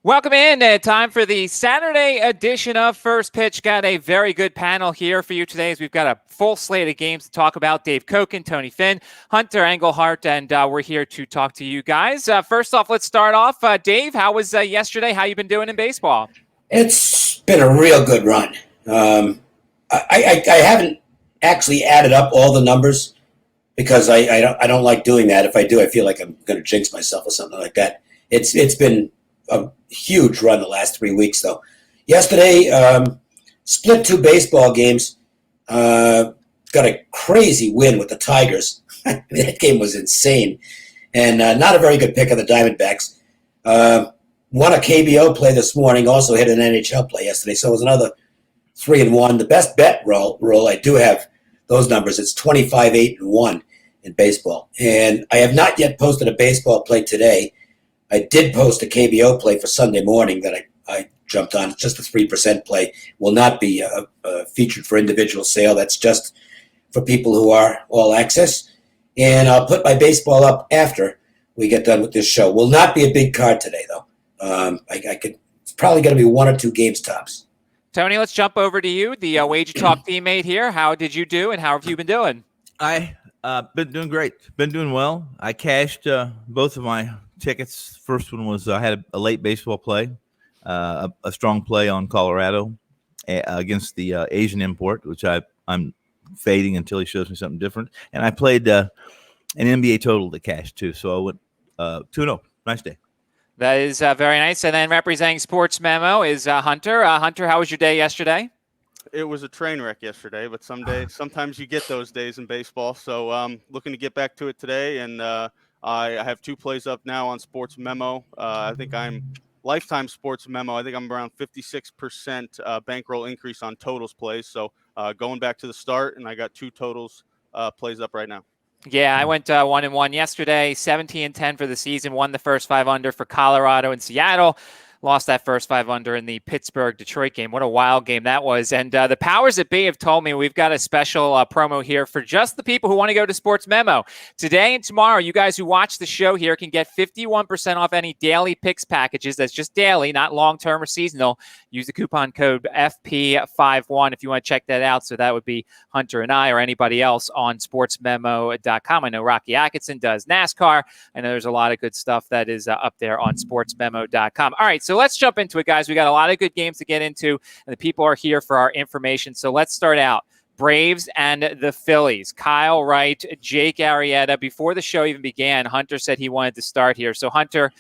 Welcome in. Time for the Saturday edition of First Pitch. Got a very good panel here for you today as we've got a full slate of games to talk about. Dave Koken, Tony Finn, Hunter Engelhart, and we're here to talk to you guys. First off, let's start off. Dave, how was yesterday? How you been doing in baseball? It's been a real good run. I haven't actually added up all the numbers because I don't like doing that. If I do, I feel like I'm going to jinx myself or something like that. It's been a huge run the last 3 weeks, though. Yesterday, split 2 baseball games. Got a crazy win with the Tigers. That game was insane. And not a very good pick of the Diamondbacks. Won a KBO play this morning, also hit an NHL play yesterday, so it was another 3-1. The best bet roll, I do have those numbers. It's 25-8-1 in baseball. And I have not yet posted a baseball play today. I did post a KBO play for Sunday morning that I jumped on. It's just a 3% play. Will not be featured for individual sale. That's just for people who are all access. And I'll put my baseball up after we get done with this show. Will not be a big card today, though. It's probably going to be 1 or 2 games tops. Tony, let's jump over to you, the Wager Talk teammate here. How did you do, and how have you been doing? I been doing great. Been doing well. I cashed both of my tickets. First one was I had a late baseball play, a strong play on Colorado against the Asian import, which I'm fading until he shows me something different. And I played an NBA total to cash too. So I went 2-0. Nice day. That is very nice. And then representing Sports Memo is Hunter. Hunter, how was your day yesterday? It was a train wreck yesterday, but sometimes you get those days in baseball. So looking to get back to it today, and I have 2 plays up now on Sports Memo. I think I'm lifetime Sports Memo. I think I'm around 56% bankroll increase on totals plays. So going back to the start, and I got 2 totals plays up right now. Yeah, I went 1-1 yesterday, 17-10 for the season, won the first 5 under for Colorado and Seattle. Lost that first 5 under in the Pittsburgh-Detroit game. What a wild game that was. And the powers that be have told me we've got a special promo here for just the people who want to go to Sports Memo. Today and tomorrow, you guys who watch the show here can get 51% off any daily picks packages. That's just daily, not long-term or seasonal. Use the coupon code FP51 if you want to check that out. So that would be Hunter and I or anybody else on sportsmemo.com. I know Rocky Atkinson does NASCAR. I know there's a lot of good stuff that is up there on sportsmemo.com. All right, so let's jump into it, guys. We got a lot of good games to get into, and the people are here for our information. So let's start out. Braves and the Phillies. Kyle Wright, Jake Arrieta. Before the show even began, Hunter said he wanted to start here. So, Hunter,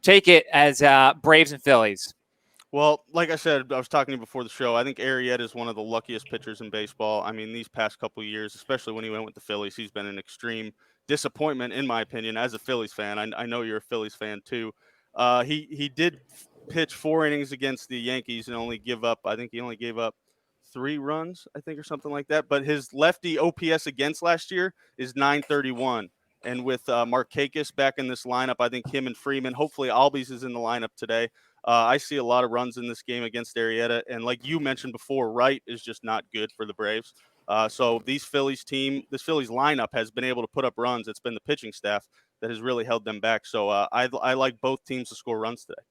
take it as Braves and Phillies. Well, like I said, I was talking to you before the show. I think Arrieta is one of the luckiest pitchers in baseball. I mean, these past couple of years, especially when he went with the Phillies, he's been an extreme disappointment, in my opinion, as a Phillies fan. I know you're a Phillies fan, too. He did pitch 4 innings against the Yankees and only gave up 3 runs, I think, or something like that. But his lefty OPS against last year is 931. And with Markakis back in this lineup, I think him and Freeman, hopefully Albies is in the lineup today. I see a lot of runs in this game against Arrieta. And like you mentioned before, Wright is just not good for the Braves. So this Phillies lineup has been able to put up runs. It's been the pitching staff that has really held them back. So I like both teams to score runs today.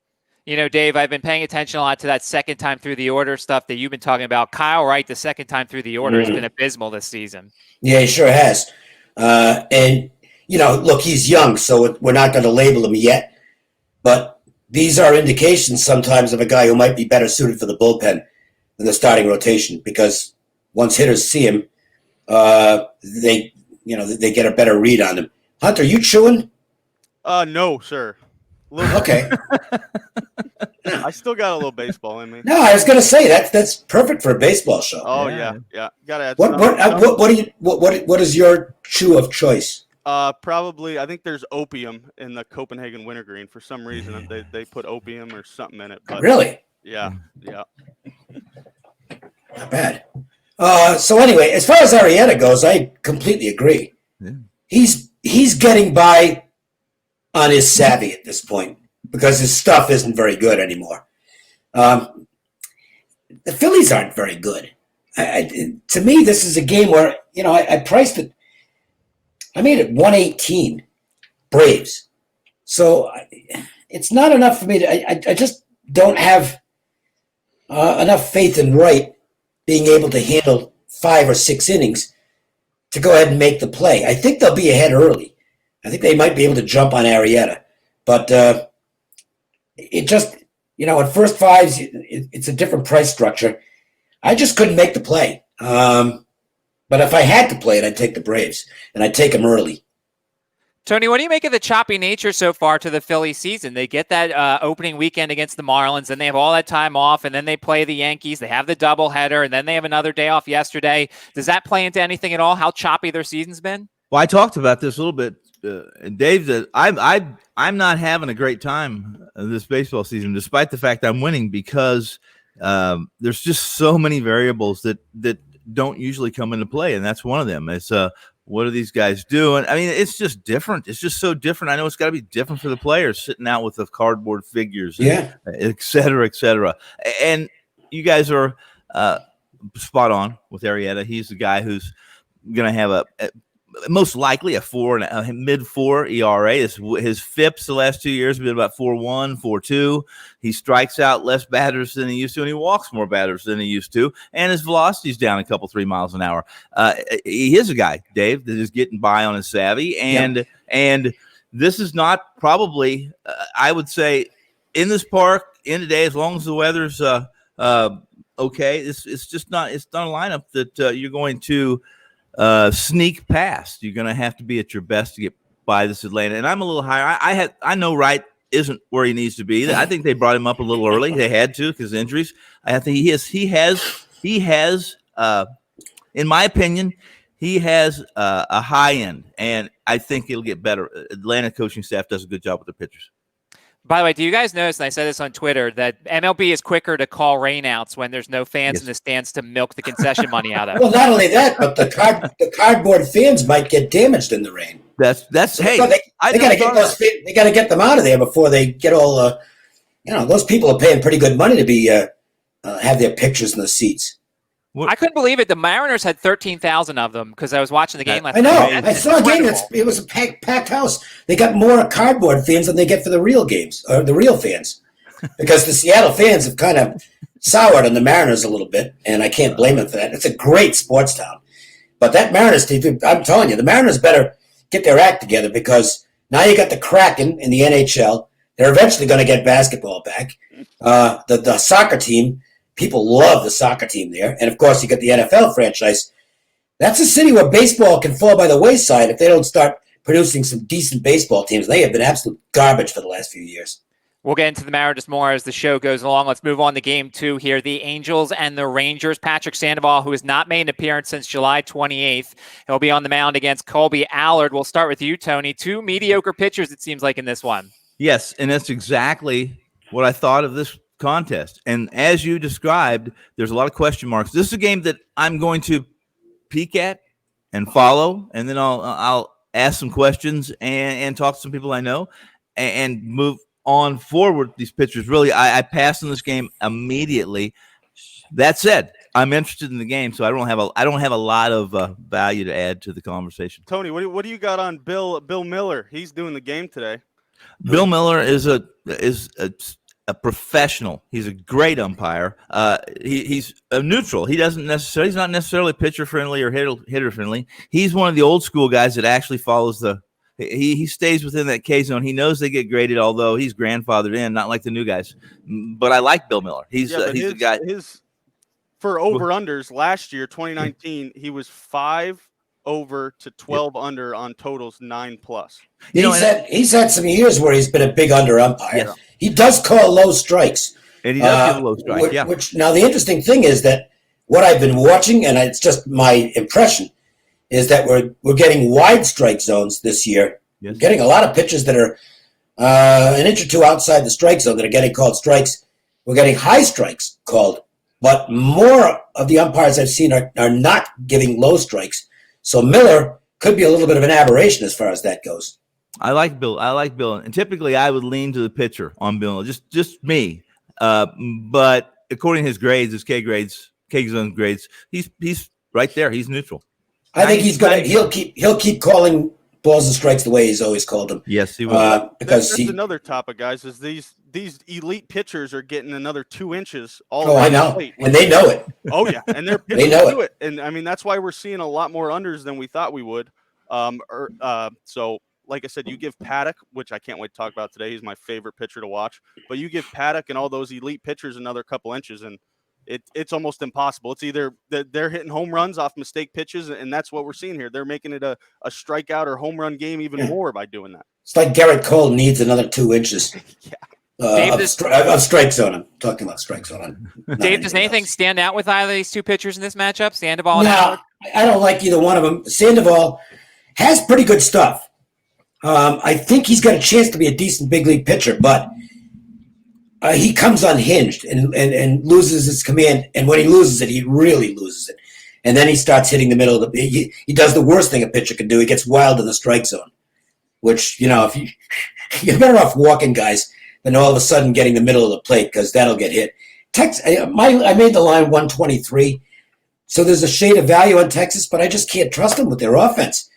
You know, Dave, I've been paying attention a lot to that second time through the order stuff that you've been talking about. Kyle Wright, the second time through the order, has been abysmal this season. Yeah, he sure has. And, look, he's young, so we're not going to label him yet. But these are indications sometimes of a guy who might be better suited for the bullpen than the starting rotation, because once hitters see him, they get a better read on him. Hunter, you chewing? No, sir. Okay. I still got a little baseball in me. No, I was going to say that's perfect for a baseball show. Oh yeah. Got to add. What is your chew of choice? Probably, I think there's opium in the Copenhagen wintergreen for some reason. They put opium or something in it. But really? Yeah. Not bad. So anyway, as far as Arrieta goes, I completely agree. Yeah. He's getting by on his savvy at this point because his stuff isn't very good anymore. The Phillies aren't very good. To me, this is a game where, I priced it. I made it 118 Braves. So it's not enough for me to, I just don't have enough faith in Wright being able to handle 5 or 6 innings to go ahead and make the play. I think they'll be ahead early. I think they might be able to jump on Arrieta. But it just, at first fives, it's a different price structure. I just couldn't make the play. But if I had to play it, I'd take the Braves, and I'd take them early. Tony, what do you make of the choppy nature so far to the Phillies season? They get that opening weekend against the Marlins, and they have all that time off, and then they play the Yankees. They have the doubleheader, and then they have another day off yesterday. Does that play into anything at all, how choppy their season's been? Well, I talked about this a little bit, Dave, that I'm not having a great time this baseball season, despite the fact I'm winning, because there's just so many variables that don't usually come into play, and that's one of them. It's what are these guys doing? I mean, it's just different. It's just so different. I know it's got to be different for the players sitting out with the cardboard figures, et cetera, et cetera. And you guys are spot on with Arrieta. He's the guy who's going to have a most likely a mid-4 ERA. His FIPS the last 2 years have been about 4.1, 4.2. He strikes out less batters than he used to, and he walks more batters than he used to, and his velocity's down a couple 3 miles an hour. He is a guy, Dave, that is getting by on his savvy, and this is not probably, I would say, in this park, in the day, as long as the weather's okay, it's just not. It's not a lineup that you're going to sneak past. You're going to have to be at your best to get by this Atlanta. And I'm a little higher. I know Wright isn't where he needs to be. I think they brought him up a little early. They had to because injuries. I think he has in my opinion, he has a high end, and I think it'll get better. Atlanta coaching staff does a good job with the pitchers. By the way, do you guys notice, and I said this on Twitter, that MLB is quicker to call rainouts when there's no fans in the stands to milk the concession money out of it? Well, not only that, but the cardboard fans might get damaged in the rain. That's hey. So they got to get those. They got to get them out of there before they get all. Those people are paying pretty good money to be have their pictures in the seats. I couldn't believe it. The Mariners had 13,000 of them because I was watching the game last night. I know. I saw a game. It was a packed house. They got more cardboard fans than they get for the real games, or the real fans, because the Seattle fans have kind of soured on the Mariners a little bit, and I can't blame them for that. It's a great sports town, but that Mariners team, I'm telling you, the Mariners better get their act together, because now you got the Kraken in the NHL. They're eventually going to get basketball back. The soccer team. People love the soccer team there. And, of course, you got the NFL franchise. That's a city where baseball can fall by the wayside if they don't start producing some decent baseball teams. They have been absolute garbage for the last few years. We'll get into the Mariners more as the show goes along. Let's move on to game 2 here. The Angels and the Rangers. Patrick Sandoval, who has not made an appearance since July 28th. He'll be on the mound against Colby Allard. We'll start with you, Tony. 2 mediocre pitchers, it seems like, in this one. Yes, and that's exactly what I thought of this contest. And as you described, there's a lot of question marks. This is a game that I'm going to peek at and follow, and then I'll ask some questions and talk to some people I know and move on forward. These pitchers, really, I passed on this game immediately. That said, I'm interested in the game, so I don't have a lot of value to add to the conversation. Tony, what do you got on Bill Miller? He's doing the game today. Bill Miller is a professional. He's a great umpire. He's a neutral. He's not necessarily pitcher friendly or hitter friendly. He's one of the old school guys that actually follows he stays within that K zone. He knows they get graded, although he's grandfathered in, not like the new guys. But I like Bill Miller. He's the guy. For over-unders last year, 2019, he was 5 over to 12 under on totals 9+. He's had some years where he's been a big under umpire. Yes. He does call low strikes. And he does give a low strike, Which now the interesting thing is that what I've been watching, and it's just my impression, is that we're getting wide strike zones this year. Yes. We're getting a lot of pitches that are an inch or two outside the strike zone that are getting called strikes. We're getting high strikes called, but more of the umpires I've seen are not giving low strikes. So Miller could be a little bit of an aberration as far as that goes. I like Bill, and typically I would lean to the pitcher on Bill. Just me, but according to his grades, his K zone grades, he's right there. He's neutral. I think he'll keep calling balls and strikes the way he's always called them. Yes, he will. Because that's another topic, guys. Is these elite pitchers are getting another 2 inches all I know, plate. and they know it. Oh yeah, and they're They know to it. And I mean that's why we're seeing a lot more unders than we thought we would. So like I said, you give Paddock, which I can't wait to talk about today. He's my favorite pitcher to watch. But you give Paddock and all those elite pitchers another couple inches, and it's almost impossible. It's either they're hitting home runs off mistake pitches, and that's what we're seeing here. They're making it a strikeout or home run game even more by doing that. It's like Garrett Cole needs another 2 inches. Dave, of strike zone. I'm talking about strike zone. Dave, does anything stand out with either of these two pitchers in this matchup? Sandoval? No, I don't like either one of them. Sandoval has pretty good stuff. I think he's got a chance to be a decent big league pitcher, but he comes unhinged and loses his command. And when he loses it, he really loses it. And then he starts hitting the middle of the. He does the worst thing a pitcher can do. He gets wild in the strike zone, which if you're better off walking guys than all of a sudden getting the middle of the plate because that'll get hit. I made the line 123, so there's a shade of value on Texas, but I just can't trust them with their offense.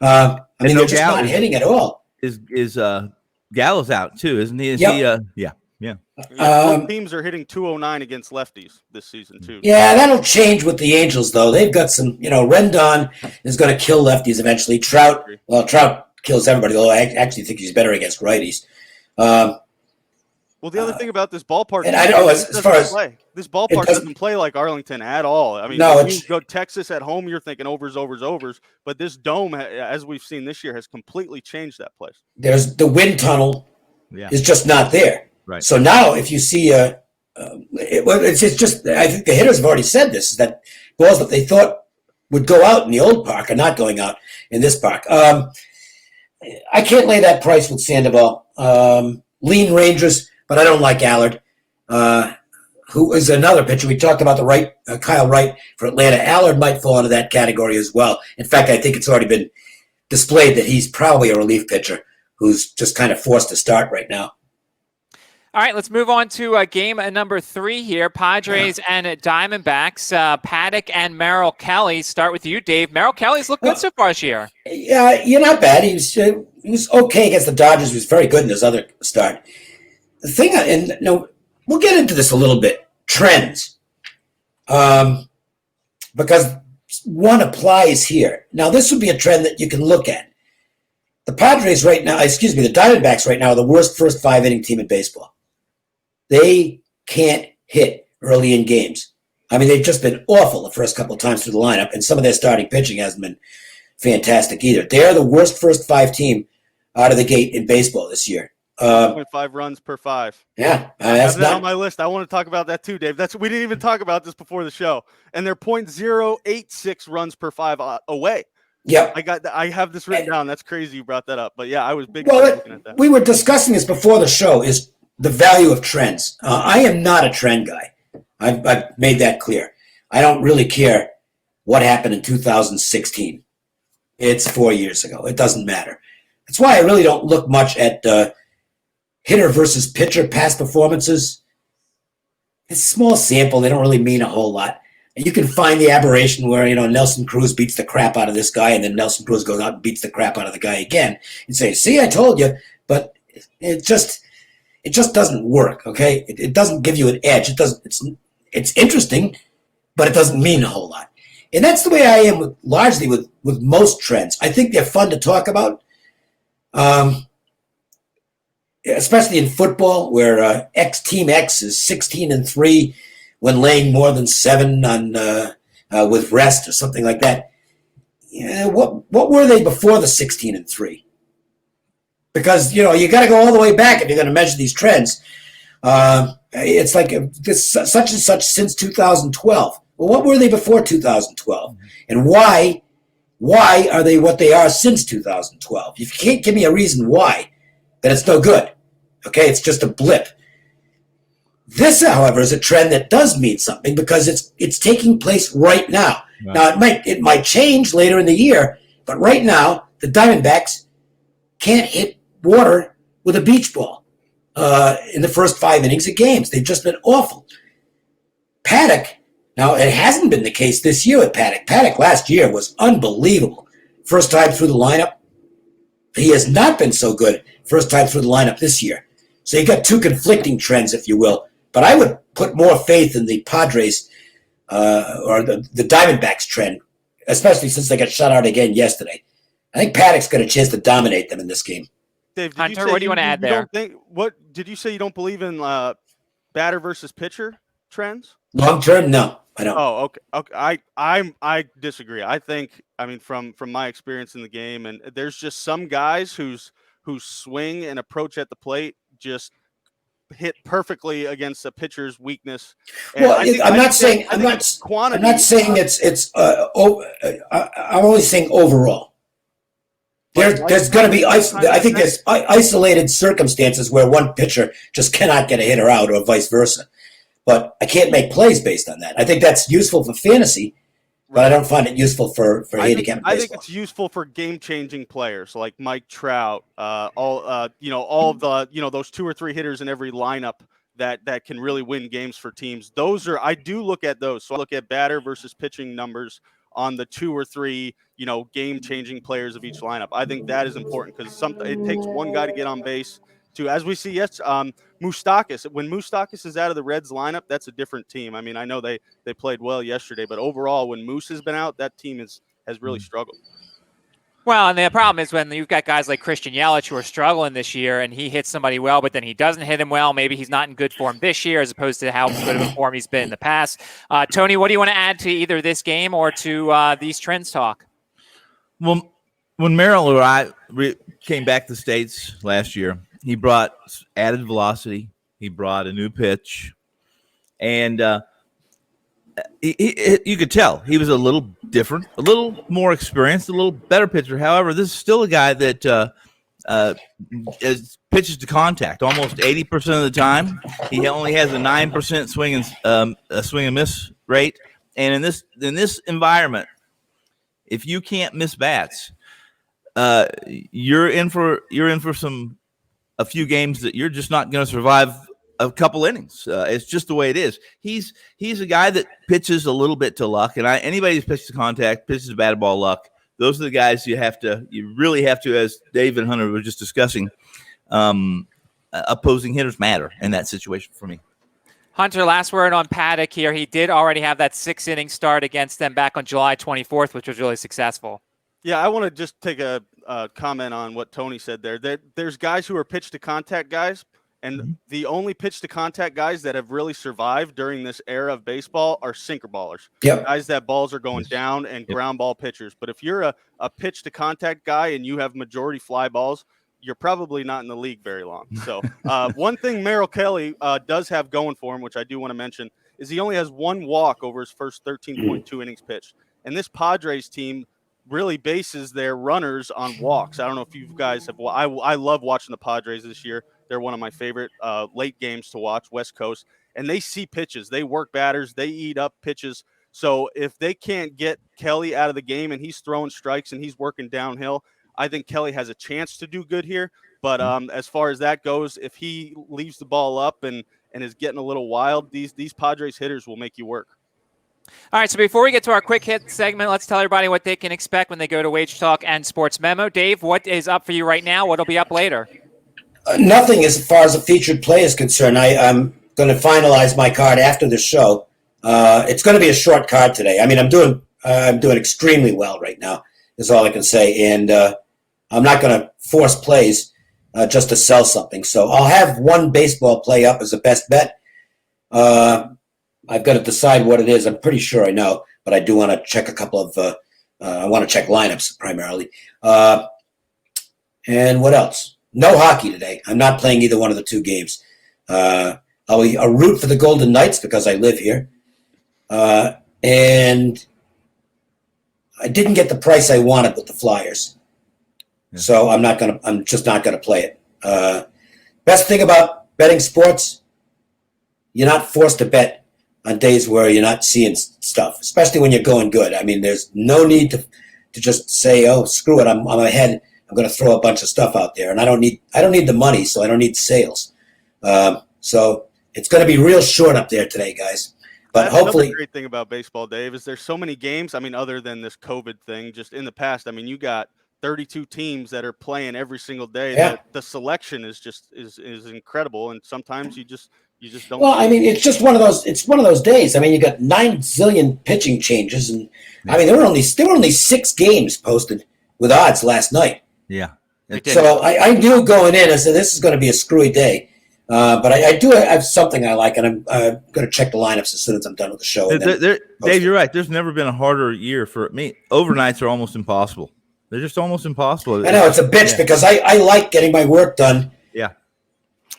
I mean, they're just not hitting at all. Is Gallo's out too, isn't he? Both teams are hitting 209 against lefties this season too. Yeah, that'll change with the Angels though. They've got some. Rendon is going to kill lefties eventually. Trout kills everybody. Although I actually think he's better against righties. Well, the other thing about this ballpark, and I know as far as this ballpark doesn't play like Arlington at all. I mean, no, when you go Texas at home, you're thinking overs. But this dome, as we've seen this year, has completely changed that place. There's the wind tunnel is just not there. Right. So now, if you see, it's just I think the hitters have already said this is that balls that they thought would go out in the old park are not going out in this park. I can't lay that price with Sandoval. Lean Rangers. But I don't like Allard, who is another pitcher. We talked about the Kyle Wright for Atlanta. Allard might fall into that category as well. In fact, I think it's already been displayed that he's probably a relief pitcher who's just kind of forced to start right now. All right, let's move on to game number 3 here. Padres and Diamondbacks. Paddock and Merrill Kelly. Start with you, Dave. Merrill Kelly's looked good so far this year. Yeah, you're not bad. He was okay against the Dodgers. He was very good in his other start. The thing, and we'll get into this a little bit, trends, because one applies here. Now, this would be a trend that you can look at. The Diamondbacks right now are the worst first 5-inning team in baseball. They can't hit early in games. I mean, they've just been awful the first couple of times through the lineup, and some of their starting pitching hasn't been fantastic either. They're the worst first 5 team out of the gate in baseball this year. 0.5 runs per 5. Yeah, I have that on my list. I want to talk about that too, Dave. We didn't even talk about this before the show, and they're 0.086 runs per 5 away. Yeah, I have this written down. That's crazy you brought that up, but yeah, I was big looking at that. We were discussing this before the show. Is the value of trends? I am not a trend guy. I've made that clear. I don't really care what happened in 2016. It's 4 years ago. It doesn't matter. That's why I really don't look much at hitter versus pitcher past performances. It's a small sample. They don't really mean a whole lot. And you can find the aberration where, Nelson Cruz beats the crap out of this guy, and then Nelson Cruz goes out and beats the crap out of the guy again and say, see, I told you. But it just doesn't work, okay? It doesn't give you an edge. It's interesting, but it doesn't mean a whole lot. And that's the way I am largely with most trends. I think they're fun to talk about. Especially in football, where Team X is 16-3 when laying more than 7 on with rest or something like that. Yeah, what were they before the 16-3? Because you got to go all the way back if you're going to measure these trends. It's like this such and such since 2012. Well, what were they before 2012, and why are they what they are since 2012? If you can't give me a reason why, then it's no good. Okay, it's just a blip. This, however, is a trend that does mean something because it's taking place right now. Right. Now, it might change later in the year, but right now, the Diamondbacks can't hit water with a beach ball in the first 5 innings of games. They've just been awful. Paddock, now, it hasn't been the case this year with Paddock. Paddock last year was unbelievable. First time through the lineup, he has not been so good first time through the lineup this year. So you got two conflicting trends, if you will. But I would put more faith in the Padres or the Diamondbacks trend, especially since they got shut out again yesterday. I think Paddock's got a chance to dominate them in this game. Dave, Hunter, what do you want to add there? What did you say? You don't believe in batter versus pitcher trends? Long term, no, I don't. Oh, okay. I disagree. I think, from my experience in the game, and there's just some guys whose swing and approach at the plate just hit perfectly against a pitcher's weakness. And well, I'm not saying it's. I'm only saying overall. There's going to be. I think there's isolated circumstances where one pitcher just cannot get a hitter out, or vice versa. But I can't make plays based on that. I think that's useful for fantasy, but I don't find it useful for handicapping baseball. I think it's useful for game-changing players like Mike Trout, all of the those 2 or 3 hitters in every lineup that can really win games for teams. I do look at those. So I look at batter versus pitching numbers on the 2 or 3, game-changing players of each lineup. I think that is important because it takes one guy to get on base. As we see, Moustakas. When Moustakas is out of the Reds lineup, that's a different team. I know they played well yesterday, but overall, when Moose has been out, that team has really struggled. Well, and the problem is when you've got guys like Christian Yelich who are struggling this year, and he hits somebody well, but then he doesn't hit him well. Maybe he's not in good form this year, as opposed to how good of a form he's been in the past. Tony, what do you want to add to either this game or to these trends talk? Well, when Merrill or I came back to the States last year, he brought added velocity. He brought a new pitch, and you could tell he was a little different, a little more experienced, a little better pitcher. However, this is still a guy that pitches to contact almost 80% of the time. He only has a 9% swing and miss rate, and in this environment, if you can't miss bats, you're in for a few games that you're just not going to survive a couple innings. It's just the way it is. He's a guy that pitches a little bit to luck, and anybody who's pitched to contact, pitches to batted ball luck. Those are the guys you really have to, as Dave and Hunter were just discussing. Opposing hitters matter in that situation for me. Hunter, last word on Paddock here. He did already have that 6-inning start against them back on July 24th, which was really successful. Yeah, I want to just take a comment on what Tony said there. There's guys who are pitch to contact guys, and the only pitch to contact guys that have really survived during this era of baseball are sinker ballers. Yep. Guys that balls are going down and ground ball pitchers. But if you're a pitch to contact guy and you have majority fly balls, you're probably not in the league very long. So one thing Merrill Kelly does have going for him, which I do want to mention, is he only has 1 walk over his first 13.2 innings pitched. And this Padres team really bases their runners on walks. I don't know if you guys have. I love watching the Padres this year. They're one of my favorite late games to watch, West Coast. And they see pitches. They work batters. They eat up pitches. So if they can't get Kelly out of the game and he's throwing strikes and he's working downhill, I think Kelly has a chance to do good here. But as far as that goes, if he leaves the ball up and is getting a little wild, these Padres hitters will make you work. All right, so before we get to our quick hit segment, let's tell everybody what they can expect when they go to Wage Talk and Sports Memo. Dave, what is up for you right now? What'll be up later? Nothing as far as a featured play is concerned. I'm going to finalize my card after the show. It's going to be a short card today. I'm doing extremely well right now, is all I can say. And I'm not going to force plays just to sell something. So I'll have one baseball play up as a best bet. I've got to decide what it is. I'm pretty sure I know, but I do want to check a couple of I want to check lineups primarily. And what else? No hockey today. I'm not playing either one of the 2 games. I'll root for the Golden Knights because I live here. And I didn't get the price I wanted with the Flyers. Yeah. So I'm just not going to play it. Best thing about betting sports, you're not forced to bet on days where you're not seeing stuff, especially when you're going good. There's no need to just say, oh, screw it, I'm ahead. I'm going to throw a bunch of stuff out there, and I don't need the money, so I don't need sales. So it's going to be real short up there today, guys. But hopefully, another great thing about baseball, Dave, is there's so many games. Other than this COVID thing, just in the past, you got 32 teams that are playing every single day. Yeah. The selection is just is incredible, and sometimes you just don't. Well, I mean, it's just one of those. It's one of those days. I mean, you got 9 zillion pitching changes, and I mean, there were only 6 games posted with odds last night. Yeah. So I knew going in, I said this is going to be a screwy day. But I do have something I like, and I'm going to check the lineups as soon as I'm done with the show. Dave, you're right. There's never been a harder year for me. Overnights are almost impossible. They're just almost impossible. I know it's a bitch because I like getting my work done. Yeah.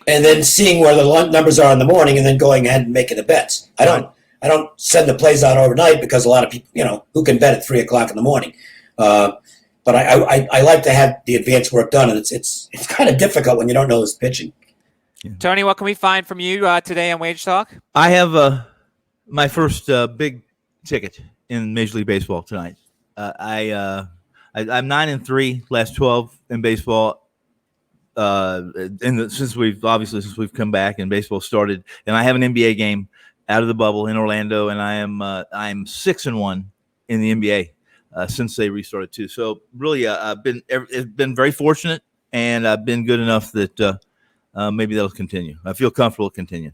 And then seeing where the numbers are in the morning, and then going ahead and making the bets. I don't send the plays out overnight because a lot of people, who can bet at 3:00 in the morning. But I like to have the advanced work done, and it's kind of difficult when you don't know who's pitching. Yeah. Tony, what can we find from you today on Wage Talk? I have my first big ticket in Major League Baseball tonight. I'm 9-3 last 12 in baseball. Since we've come back and baseball started, and I have an NBA game out of the bubble in Orlando, and I'm 6-1 in the NBA since they restarted too. So really, I've been very fortunate, and I've been good enough that maybe that'll continue. I feel comfortable continuing.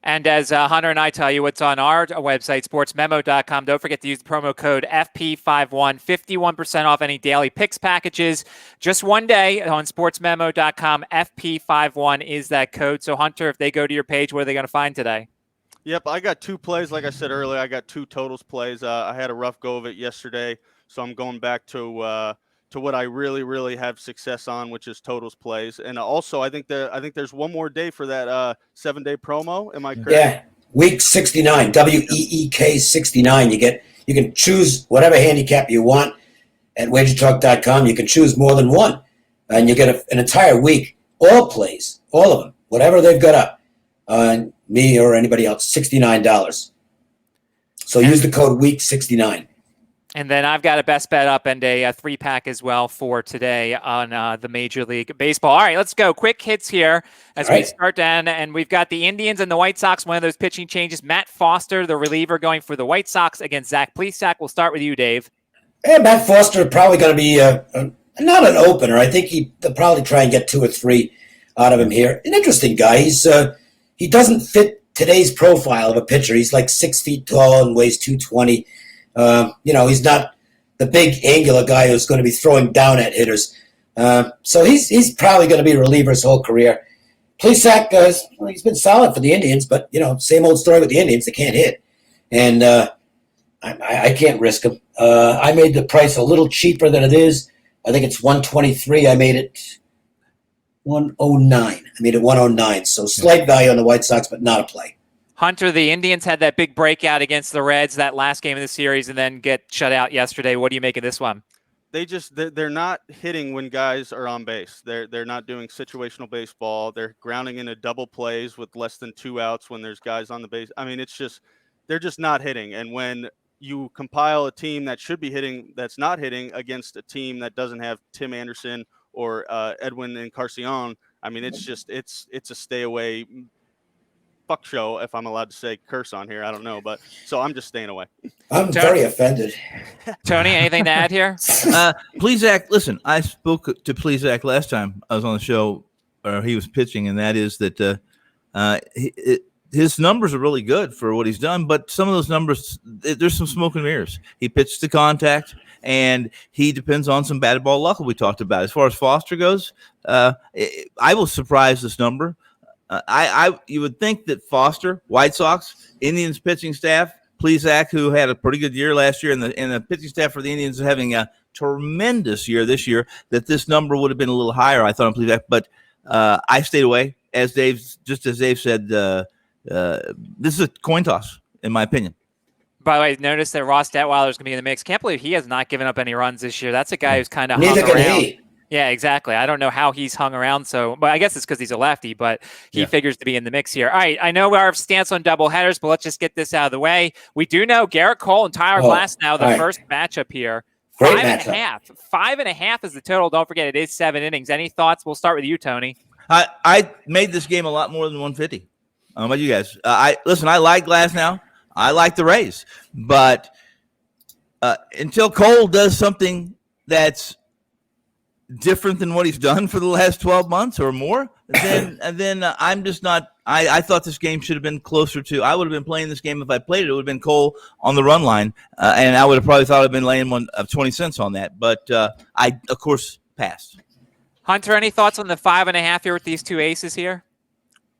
And as Hunter and I tell you what's on our website, sportsmemo.com, don't forget to use the promo code FP51, 51% off any daily picks packages. Just one day on sportsmemo.com, FP51 is that code. So, Hunter, if they go to your page, what are they going to find today? Yep, I got 2 plays. Like I said earlier, I got 2 totals plays. I had a rough go of it yesterday, so I'm going back to what I really, really have success on, which is totals plays. And also, I think there's one more day for that 7-day promo. Am I correct? Yeah, week 69, WEEK 69. You can choose whatever handicap you want at wagertalk.com. You can choose more than one, and you get an entire week, all plays, all of them, whatever they've got up. Me or anybody else, $69. So use the code week69. And then I've got a best bet up and a 3-pack as well for today on the Major League Baseball. All right, let's go. Quick hits here as we start down. And we've got the Indians and the White Sox, one of those pitching changes. Matt Foster, the reliever, going for the White Sox against Zach Plesac. We'll start with you, Dave. Yeah, Matt Foster probably going to be not an opener. I think they'll probably try and get 2 or 3 out of him here. An interesting guy. He doesn't fit today's profile of a pitcher. He's like 6 feet tall and weighs 220. He's not the big angular guy who's going to be throwing down at hitters. So he's probably going to be a reliever his whole career. Plesac, he's been solid for the Indians, but, same old story with the Indians. They can't hit. And I can't risk him. I made the price a little cheaper than it is. I think it's 123. I made it 109. I made it 109. So slight value on the White Sox, but not a play. Hunter, the Indians had that big breakout against the Reds that last game of the series and then get shut out yesterday. What do you make of this one? They're not hitting when guys are on base. They're not doing situational baseball. They're grounding into double plays with less than 2 outs when there's guys on the base. I mean, they're just not hitting. And when you compile a team that should be hitting that's not hitting against a team that doesn't have Tim Anderson or Edwin Encarnacion, I mean, it's a stay away fuck show, if I'm allowed to say curse on here. I don't know, but so I'm just staying away. I'm very offended. Tony, anything to add here? Plesac, listen, I spoke to Plesac last time I was on the show, or he was pitching, and that is that his numbers are really good for what he's done, but some of those numbers, there's some smoke and mirrors. He pitched to contact, and he depends on some batted ball luck we talked about. As far as Foster goes, I will surprise this number. You would think that Foster, White Sox, Indians pitching staff, Plesac, who had a pretty good year last year, and the pitching staff for the Indians are having a tremendous year this year, that this number would have been a little higher, I thought, on Plesac. But I stayed away. As Dave said, this is a coin toss, in my opinion. By the way, notice that Ross Detweiler is going to be in the mix. Can't believe he has not given up any runs this year. That's a guy who's kind of hung Neither can around. he. Yeah, exactly. I don't know how he's hung around. But I guess it's because he's a lefty, but he figures to be in the mix here. All right. I know our stance on double headers, but let's just get this out of the way. We do know Garrett Cole and Tyler Glass now, the first matchup here. Great 5.5. 5.5 is the total. Don't forget, it is 7 innings. Any thoughts? We'll start with you, Tony. I made this game a lot more than 150. How about you guys? I like Glass now. I like the Rays. But until Cole does something that's different than what he's done for the last 12 months or more, then I'm just not. I thought this game should have been closer to. I would have been playing this game if I played it. It would have been Cole on the run line, and I would have probably thought I'd been laying 20 cents on that. But I, of course, passed. Hunter, any thoughts on the 5.5 here with these two aces here?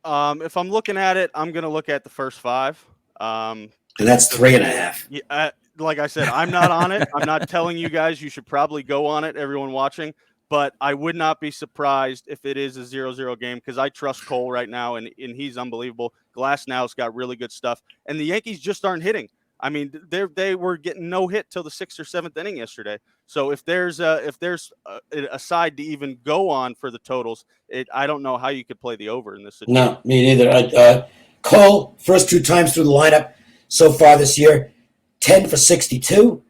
If I'm looking at it, I'm going to look at the first 5. And that's 3.5. Yeah, like I said, I'm not on it. I'm not telling you guys you should probably go on it, everyone watching. But I would not be surprised if it is a 0-0 game because I trust Cole right now, and he's unbelievable. Glasnow's got really good stuff. And the Yankees just aren't hitting. I mean, they were getting no hit till the 6th or 7th inning yesterday. So if there's a side to even go on for the totals, I don't know how you could play the over in this situation. No, me neither. Cole, first 2 times through the lineup so far this year, 10 for 62,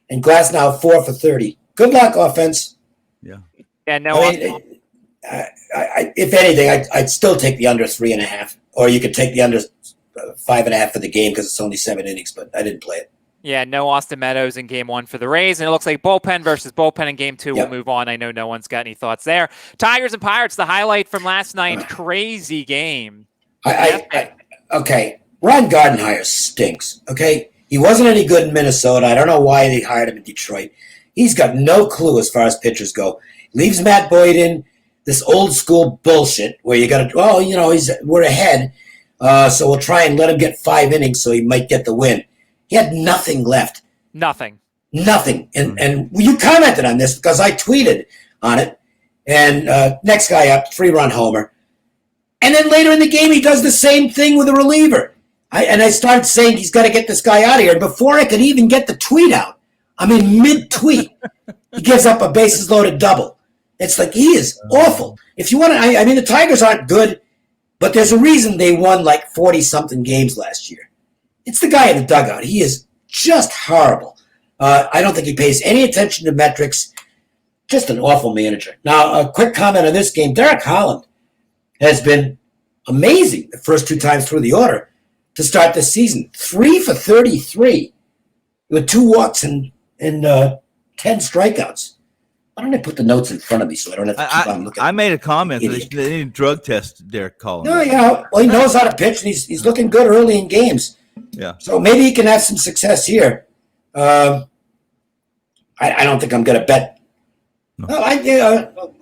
and Glasnow 4 for 30. Good luck, offense. Yeah. Yeah, no. I mean, if anything, I'd still take the under 3.5, or you could take the under 5.5 for the game because it's only 7 innings. But I didn't play it. Yeah, no Austin Meadows in game 1 for the Rays, and it looks like bullpen versus bullpen in game 2. Yep. We'll move on. I know no one's got any thoughts there. Tigers and Pirates, the highlight from last night. Crazy game. Okay, Ron Gardenhire stinks. Okay, he wasn't any good in Minnesota. I don't know why they hired him in Detroit. He's got no clue as far as pitchers go. Leaves Matt Boyd in this old school bullshit where you got to, we're ahead, so we'll try and let him get 5 innings so he might get the win. He had nothing left. Nothing. And you commented on this because I tweeted on it. And next guy up, 3-run homer. And then later in the game, he does the same thing with a reliever. I started saying he's got to get this guy out of here. And before I could even get the tweet out, I mean, mid-tweet, he gives up a bases-loaded double. It's like he is awful. If you want to, I mean, the Tigers aren't good, but there's a reason they won like 40-something games last year. It's the guy in the dugout. He is just horrible. I don't think he pays any attention to metrics. Just an awful manager. Now, a quick comment on this game. Derek Holland has been amazing the first 2 times through the order to start this season. 3 for 33 with 2 walks and 10 strikeouts. Why don't I put the notes in front of me so I don't have to keep on looking? I made a comment that they need to drug test Derek Holland. No, yeah. Well, he knows how to pitch, and he's looking good early in games. Yeah. So maybe he can have some success here. I don't think I'm going to bet. No,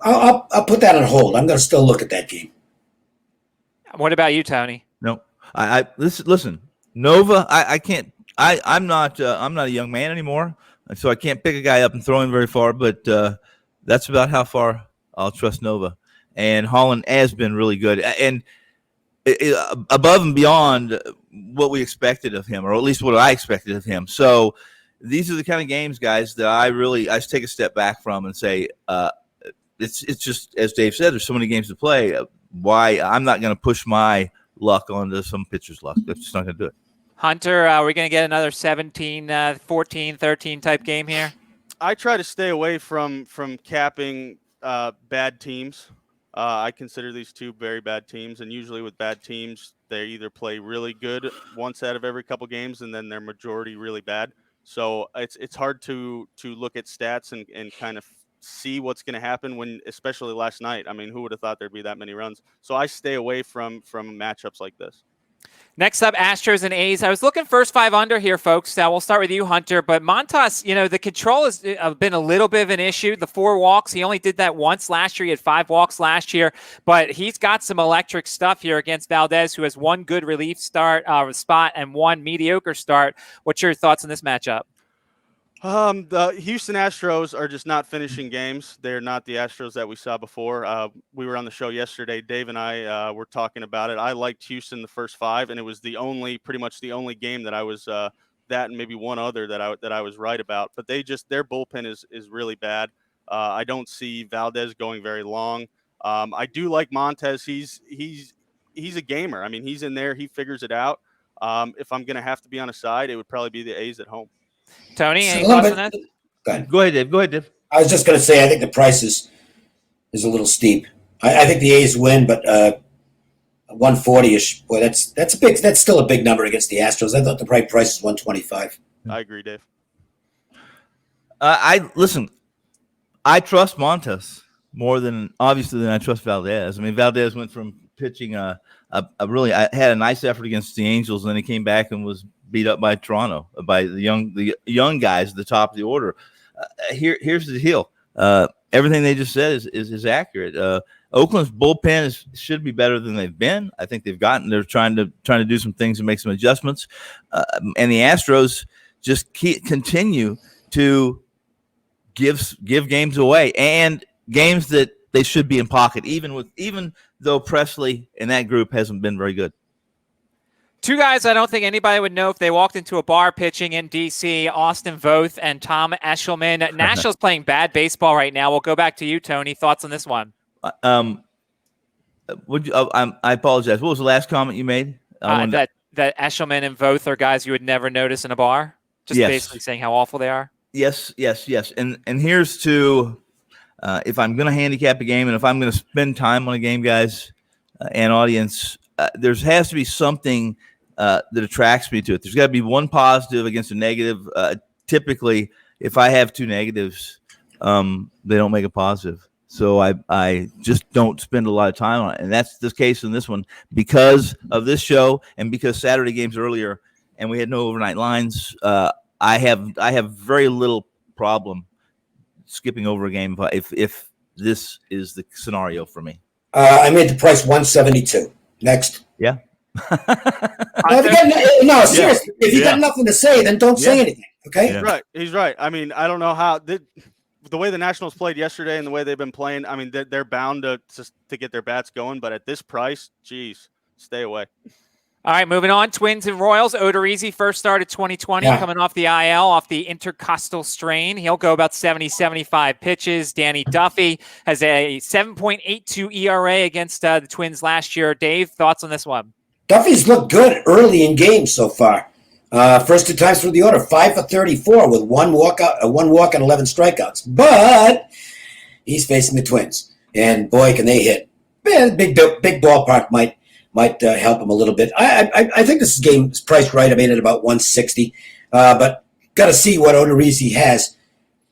I'll put that on hold. I'm going to still look at that game. What about you, Tony? No, I listen. Nova, I can't. I'm not a young man anymore, so I can't pick a guy up and throw him very far. But that's about how far I'll trust Nova. And Holland has been really good, and above and beyond what we expected of him, or at least what I expected of him. So these are the kind of games, guys, that I take a step back from and say, it's just, as Dave said, there's so many games to play. Why I'm not going to push my luck onto some pitcher's luck. That's just not going to do it. Hunter, are we going to get another 17, 14, 13 type game here? I try to stay away from capping bad teams. I consider these 2 very bad teams, and usually with bad teams, they either play really good once out of every couple games, and then their majority really bad. So it's hard to look at stats and kind of see what's going to happen when, especially last night. I mean, who would have thought there'd be that many runs? So I stay away from matchups like this. Next up, Astros and A's. I was looking first 5 under here, folks. We'll start with you, Hunter. But Montas, the control has been a little bit of an issue. The 4 walks, he only did that once last year. He had 5 walks last year. But he's got some electric stuff here against Valdez, who has 1 good relief spot and 1 mediocre start. What's your thoughts on this matchup? The Houston Astros are just not finishing games. They're not the Astros that we saw before. We were on the show yesterday. Dave and I were talking about it. I liked Houston the first 5, and it was pretty much the only game that I was that and maybe one other that I was right about. But their bullpen is really bad. I don't see Valdez going very long. I do like Montez. He's a gamer. I mean, he's in there. He figures it out. If I'm going to have to be on a side, it would probably be the A's at home. Tony, any thoughts on that? Go ahead, Dave. I was just going to say, I think the price is a little steep. I think the A's win, but 140-ish. Boy, that's still a big number against the Astros. I thought the right price is 125. I agree, Dave. I trust Montes. more than obviously than I trust Valdez. I mean, Valdez went from pitching a really had a nice effort against the Angels, and then he came back and was beat up by Toronto by the young guys at the top of the order. Here's the deal. Everything they just said is accurate. Oakland's bullpen should be better than they've been. I think they're trying to do some things and make some adjustments. And the Astros just continue to give games away, and games that they should be in pocket, even though Presley and that group hasn't been very good. Two guys I don't think anybody would know if they walked into a bar pitching in D.C., Austin Voth and Tom Eshelman. Nashville's playing bad baseball right now. We'll go back to you, Tony. Thoughts on this one? I apologize. What was the last comment you made? That Eshelman and Voth are guys you would never notice in a bar? Just basically saying how awful they are? Yes. And here's to if I'm going to handicap a game and if I'm going to spend time on a game, guys and audience, there has to be something that attracts me to it. There's got to be one positive against a negative. Typically, if I have two negatives, they don't make a positive. So I just don't spend a lot of time on it. And that's the case in this one because of this show and because Saturday games earlier and we had no overnight lines. I have very little problem skipping over a game if this is the scenario for me. I made the price 172. Next. Yeah. No, seriously. If you got nothing to say, then don't say anything. Okay. Yeah. Right. He's right. I mean, I don't know how the way the Nationals played yesterday and the way they've been playing. I mean, they're bound to get their bats going, but at this price, geez, stay away. All right, moving on. Twins and Royals. Odorizzi first start of 2020, coming off the IL, off the intercostal strain. He'll go about 70-75 pitches. Danny Duffy has a 7.82 ERA against the Twins last year. Dave, thoughts on this one? Duffy's looked good early in games so far. First two times through the order, 5 for 34 with one walk and 11 strikeouts. But he's facing the Twins, and boy, can they hit! Big ballpark might help him a little bit. I think this game is priced right. I made it about 160, but got to see what Odorizzi has.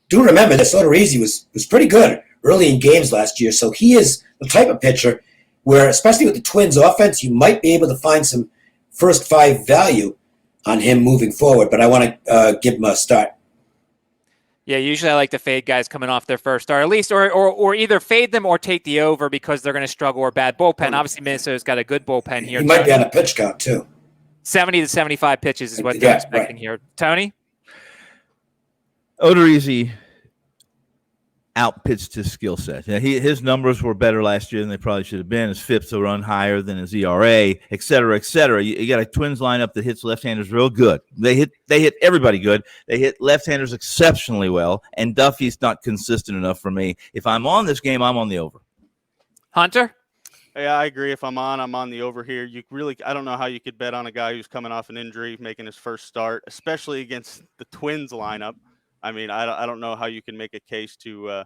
Do remember this: Odorizzi was pretty good early in games last year, so he is the type of pitcher where, especially with the Twins' offense, you might be able to find some first five value on him moving forward. But I want to give him a start. Yeah, usually I like to fade guys coming off their first start, at least, or either fade them or take the over because they're going to struggle or bad bullpen. Obviously, Minnesota's got a good bullpen here. He might be on a pitch count too. 70-75 pitches is what they're expecting here. Tony? Odorizzi outpitched his skill set. His numbers were better last year than they probably should have been. His FIPS will run higher than his ERA, et cetera, et cetera. You got a Twins lineup that hits left-handers real good. They hit everybody good. They hit left-handers exceptionally well, and Duffy's not consistent enough for me. If I'm on this game, I'm on the over. Hunter? Yeah, I agree. If I'm on the over here. I don't know how you could bet on a guy who's coming off an injury, making his first start, especially against the Twins lineup. I mean, I don't know how you can make a case to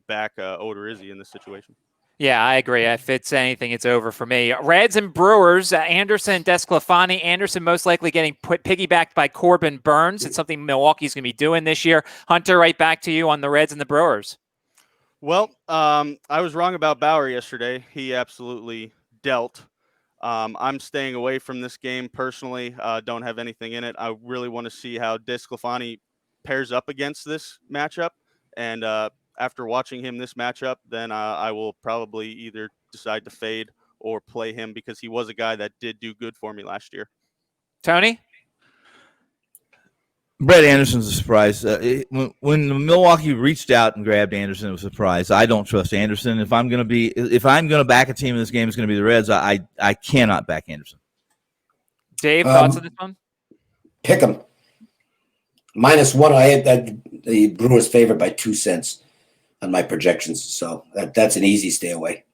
back Odorizzi in this situation. Yeah, I agree. If it's anything, it's over for me. Reds and Brewers, Anderson, Desclafani. Anderson most likely getting piggybacked by Corbin Burns. It's something Milwaukee's going to be doing this year. Hunter, right back to you on the Reds and the Brewers. Well, I was wrong about Bauer yesterday. He absolutely dealt. I'm staying away from this game personally. Don't have anything in it. I really want to see how Desclafani pairs up against this matchup, and after watching him this matchup, then I will probably either decide to fade or play him because he was a guy that did do good for me last year. Tony? Brett Anderson's a surprise. When Milwaukee reached out and grabbed Anderson, it was a surprise. I don't trust Anderson. If I'm going to back a team in this game, it's going to be the Reds. I cannot back Anderson. Dave, thoughts on this one? Pick 'em. -1. I had the Brewers favored by 2 cents on my projections, so that's an easy stay away.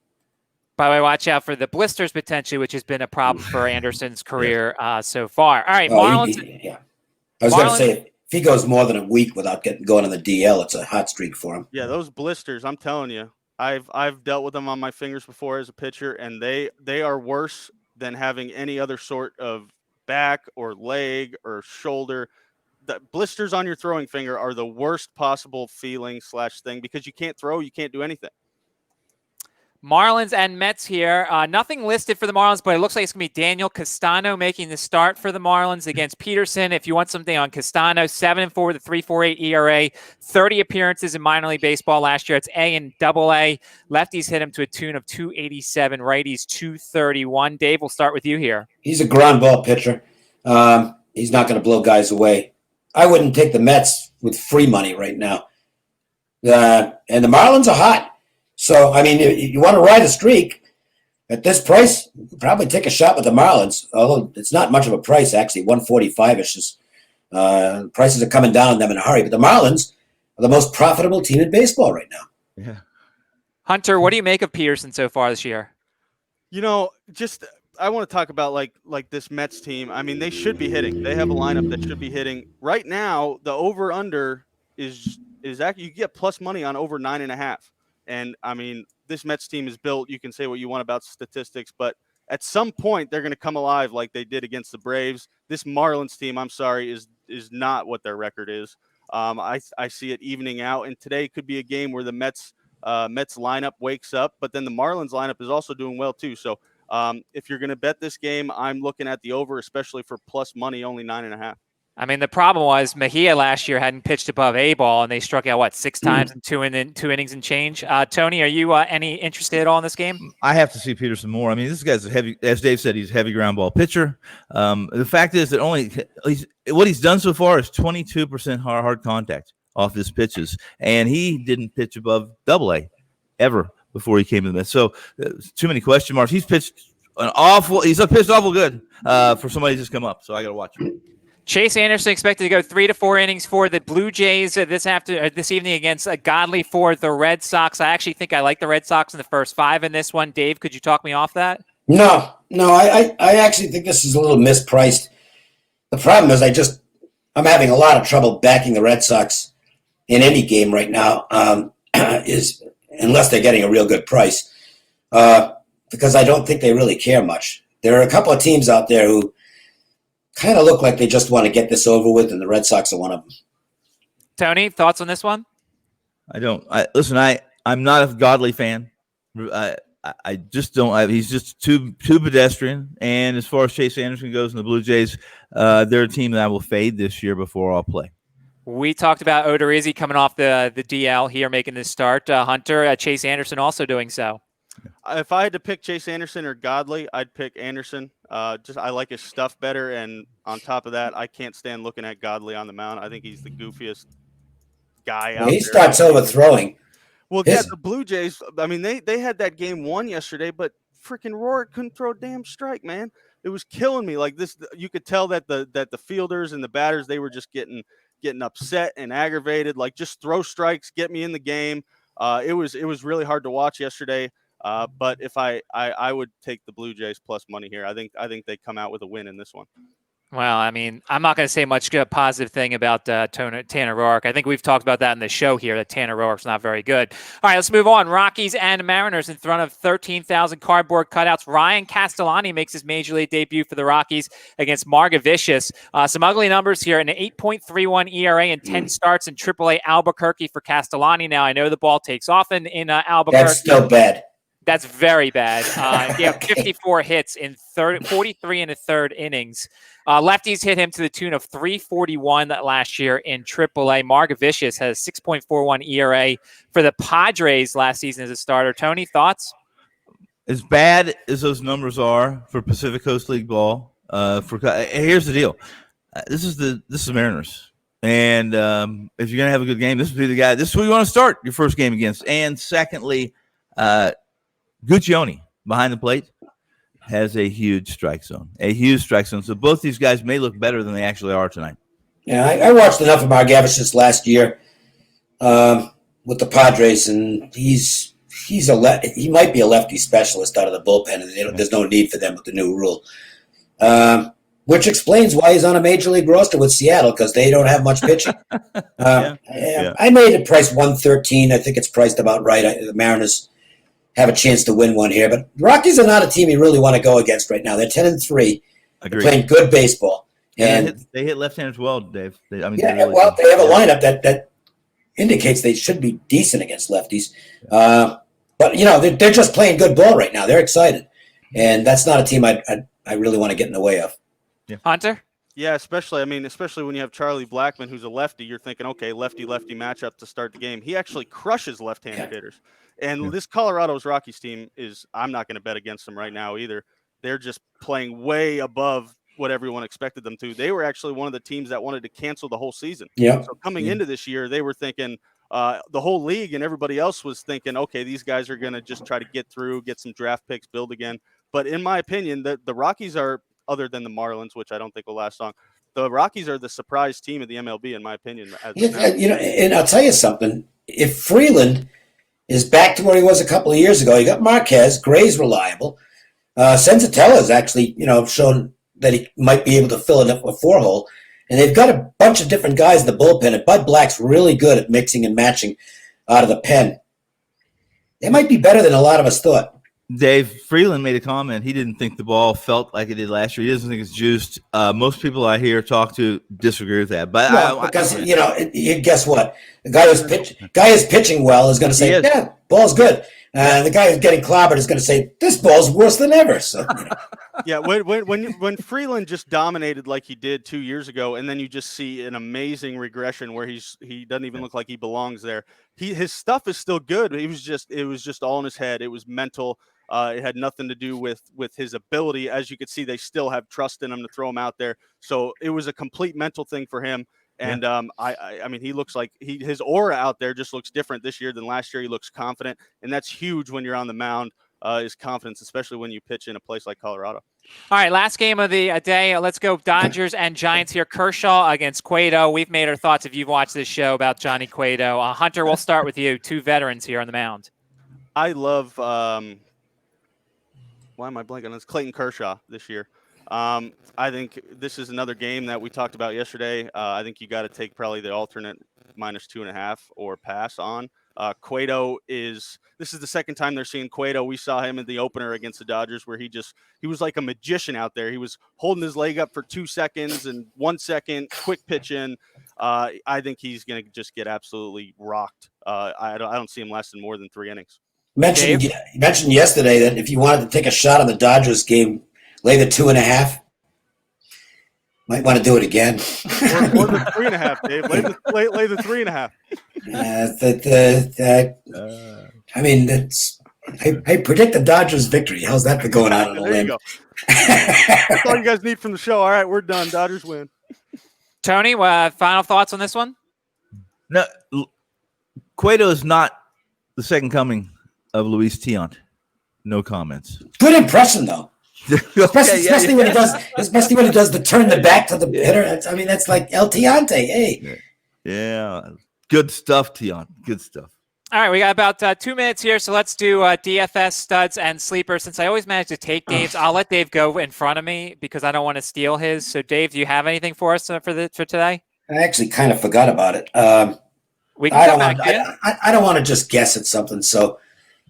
By the way, watch out for the blisters potentially, which has been a problem for Anderson's career so far. All right, Marlins. I was going to say, if he goes more than a week without going on the DL, it's a hot streak for him. Yeah, those blisters, I'm telling you, I've dealt with them on my fingers before as a pitcher, and they are worse than having any other sort of back or leg or shoulder. The blisters on your throwing finger are the worst possible feeling / thing because you can't throw, you can't do anything. Marlins and Mets here. Nothing listed for the Marlins, but it looks like it's going to be Daniel Castano making the start for the Marlins against Peterson. If you want something on Castano, 7-4 with a 3.48 ERA, 30 appearances in minor league baseball last year. It's A and AA. Lefties hit him to a tune of 287, righties 231. Dave, we'll start with you here. He's a ground ball pitcher. He's not going to blow guys away. I wouldn't take the Mets with free money right now. And the Marlins are hot. So, I mean, if you want to ride a streak at this price, you could probably take a shot with the Marlins, although it's not much of a price, actually, 145-ish. Prices are coming down on them in a hurry. But the Marlins are the most profitable team in baseball right now. Yeah. Hunter, what do you make of Peterson so far this year? You know, just I want to talk about like this Mets team. I mean, they should be hitting. They have a lineup that should be hitting. Right now, the over-under is actually, you get plus money on over 9.5. And, I mean, this Mets team is built. You can say what you want about statistics, but at some point they're going to come alive like they did against the Braves. This Marlins team, I'm sorry, is not what their record is. I see it evening out, and today could be a game where the Mets lineup wakes up, but then the Marlins lineup is also doing well too. So if you're going to bet this game, I'm looking at the over, especially for plus money, only 9.5. I mean, the problem was Mejia last year hadn't pitched above A ball, and they struck out, 6 times in two innings and change. Tony, are you any interested at all in this game? I have to see Peterson more. I mean, this guy's a heavy, as Dave said, he's a heavy ground ball pitcher. The fact is that what he's done so far is 22% hard contact off his pitches, and he didn't pitch above AA ever before he came to the Mets. So too many question marks. He's pitched he's pitched awful good for somebody who's just come up. So I got to watch him. Chase Anderson expected to go 3 to 4 innings for the Blue Jays this evening against Godley for the Red Sox. I actually think I like the Red Sox in the first 5 in this one. Dave, could you talk me off that? No, I actually think this is a little mispriced. The problem is I'm having a lot of trouble backing the Red Sox in any game right now, unless they're getting a real good price, because I don't think they really care much. There are a couple of teams out there who kind of look like they just want to get this over with, and the Red Sox are one of them. Tony, thoughts on this one? I don't. Listen, I'm not a Godley fan. I just don't. He's just too pedestrian. And as far as Chase Anderson goes in the Blue Jays, they're a team that I will fade this year before I'll play. We talked about Odorizzi coming off the DL here, making this start. Hunter, Chase Anderson also doing so. If I had to pick Chase Anderson or Godley, I'd pick Anderson. I like his stuff better, and on top of that, I can't stand looking at Godley on the mound. I think he's the goofiest guy out there. He starts overthrowing. Well, yeah, the Blue Jays, I mean, they had that game won yesterday, but freaking Rorik couldn't throw a damn strike, man. It was killing me. Like this, you could tell that the fielders and the batters, they were just getting upset and aggravated. Like, just throw strikes, get me in the game. It was really hard to watch yesterday. But if I would take the Blue Jays plus money here. I think they come out with a win in this one. Well, I mean, I'm not going to say much positive thing about Tanner Roark. I think we've talked about that in the show here, that Tanner Roark's not very good. All right, let's move on. Rockies and Mariners in front of 13,000 cardboard cutouts. Ryan Castellani makes his major league debut for the Rockies against Margevicius. Some ugly numbers here, an 8.31 ERA and 10 starts in AAA Albuquerque for Castellani. Now, I know the ball takes off in Albuquerque. That's still bad. That's very bad. 54 hits in 43 and a third innings. Lefties hit him to the tune of 341 last year in AAA. Margevicius has a 6.41 ERA for the Padres last season as a starter. Tony, thoughts? As bad as those numbers are for Pacific Coast League ball, here's the deal. This is Mariners. And if you're going to have a good game, this would be the guy. This is who you want to start your first game against. And secondly, Guccione behind the plate has a huge strike zone. So both these guys may look better than they actually are tonight. Yeah, I watched enough of Margevicius last year with the Padres, and he might be a lefty specialist out of the bullpen, and there's no need for them with the new rule. Which explains why he's on a major league roster with Seattle, because they don't have much pitching. I made it price 113. I think it's priced about right. The Mariners have a chance to win one here, but the Rockies are not a team you really want to go against right now. They're 10-3. They're playing good baseball, and they hit left-handers well, Dave. They have a lineup that indicates they should be decent against lefties. But But, they're just playing good ball right now. They're excited. And that's not a team I really want to get in the way of. Yeah. Hunter? Yeah, especially when you have Charlie Blackmon, who's a lefty, you're thinking, okay, lefty-lefty matchup to start the game. He actually crushes left-handed hitters. And this Colorado's Rockies team I'm not going to bet against them right now either. They're just playing way above what everyone expected them to. They were actually one of the teams that wanted to cancel the whole season. Yeah. So coming into this year, they were thinking the whole league and everybody else was thinking, okay, these guys are going to just try to get through, get some draft picks, build again. But in my opinion, the Rockies are, other than the Marlins, which I don't think will last long, the Rockies are the surprise team of the MLB, in my opinion. And I'll tell you something. If Freeland is back to where he was a couple of years ago, you got Marquez, Gray's reliable. Senzatella's actually, shown that he might be able to fill in a 4-hole. And they've got a bunch of different guys in the bullpen, and Bud Black's really good at mixing and matching out of the pen. They might be better than a lot of us thought. Dave Freeland made a comment. He didn't think the ball felt like it did last year. He doesn't think it's juiced. Most people I hear talk to disagree with that. But guess what? The guy who's pitching well is going to say, "Yeah, ball's good." The guy who's getting clobbered is going to say, "This ball's worse than ever." So, yeah, when Freeland just dominated like he did 2 years ago, and then you just see an amazing regression where he doesn't even look like he belongs there. His stuff is still good. It was just all in his head. It was mental. It had nothing to do with his ability. As you could see, they still have trust in him to throw him out there. So it was a complete mental thing for him. And I mean, he looks like his aura out there just looks different this year than last year. He looks confident, and that's huge when you're on the mound. Is confidence, especially when you pitch in a place like Colorado. All right, last game of the day. Let's go Dodgers and Giants here. Kershaw against Cueto. We've made our thoughts if you've watched this show about Johnny Cueto. Hunter, we'll start with you. Two veterans here on the mound. I love why am I blanking on this? Clayton Kershaw this year. I think this is another game that we talked about yesterday. I think you got to take probably the alternate -2.5 or pass on. Cueto this is the second time they're seeing Cueto. We saw him in the opener against the Dodgers where he was like a magician out there. He was holding his leg up for 2 seconds and 1 second, quick pitch in. I think he's going to just get absolutely rocked. I don't see him lasting more than 3 innings. You mentioned yesterday that if you wanted to take a shot on the Dodgers game, lay the 2.5. Might want to do it again. Or the 3.5, Dave. Lay the 3.5. I mean, I predict the Dodgers victory. How's that for going out on a limb? There you go. That's all you guys need from the show. All right, we're done. Dodgers win. Tony, final thoughts on this one? No, Cueto is not the second coming of Luis Tiant. No comments. Good impression, though. Especially when he does the turn the back to the hitter. That's like El Tiante. Hey. Yeah. Good stuff, Tiant. Good stuff. All right, we got about 2 minutes here, so let's do DFS studs and sleepers. Since I always manage to take Dave's, I'll let Dave go in front of me because I don't want to steal his. So, Dave, do you have anything for us for today? I actually kind of forgot about it. We can come back in. I don't want to just guess at something. So,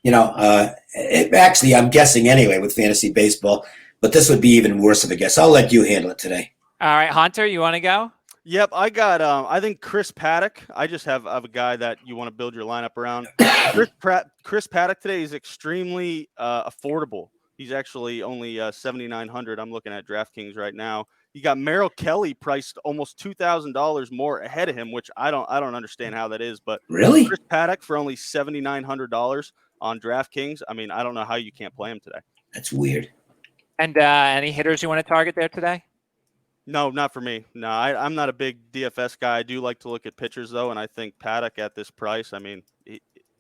actually, I'm guessing anyway with fantasy baseball, but this would be even worse of a guess. I'll let you handle it today. All right, Hunter, you want to go? Yep, I got. I think Chris Paddock. I just have a guy that you want to build your lineup around. Chris Paddock today is extremely affordable. He's actually only $7,900. I'm looking at DraftKings right now. You got Merrill Kelly priced almost $2,000 more ahead of him, which I don't understand how that is. But really, Chris Paddock for only $7,900 on DraftKings. I mean, I don't know how you can't play him today. That's weird. And any hitters you want to target there today? No, not for me. No, I'm not a big DFS guy. I do like to look at pitchers, though, and I think Paddock at this price, I mean,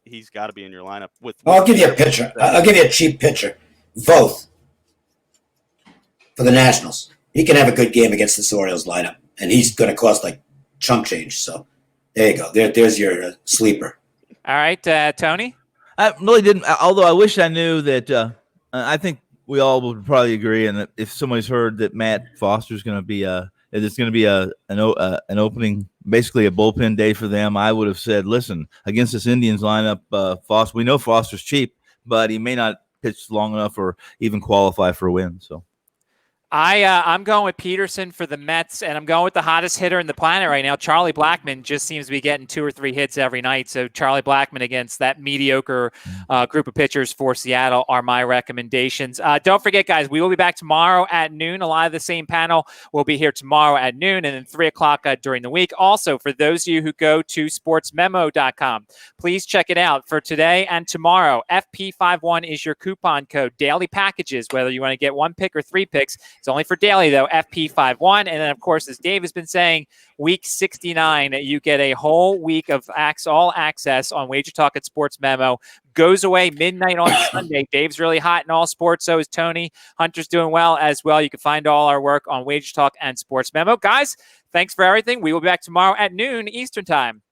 he's got to be in your lineup. I'll give you a pitcher. I'll give you a cheap pitcher. Voth for the Nationals. He can have a good game against this Orioles lineup, and he's going to cost like chump change. So there you go. There's your sleeper. All right, Tony? I really didn't, although I wish I knew that I think we all would probably agree, and if somebody's heard that Matt Foster's going to be it's going to be an opening, basically a bullpen day for them, I would have said, listen, against this Indians lineup, Foster, we know Foster's cheap, but he may not pitch long enough or even qualify for a win. So I'm going with Peterson for the Mets, and I'm going with the hottest hitter in the planet right now. Charlie Blackmon just seems to be getting 2 or 3 hits every night. So Charlie Blackmon against that mediocre group of pitchers for Seattle are my recommendations. Don't forget, guys, we will be back tomorrow at noon. A lot of the same panel will be here tomorrow at noon and then 3 o'clock during the week. Also, for those of you who go to sportsmemo.com, please check it out for today and tomorrow. FP51 is your coupon code. Daily packages, whether you want to get 1 pick or 3 picks. It's only for daily, though, FP51. And then, of course, as Dave has been saying, week 69, you get a whole week of all access on Wager Talk at Sports Memo. Goes away midnight on Sunday. Dave's really hot in all sports. So is Tony. Hunter's doing well as well. You can find all our work on Wager Talk and Sports Memo. Guys, thanks for everything. We will be back tomorrow at noon Eastern Time.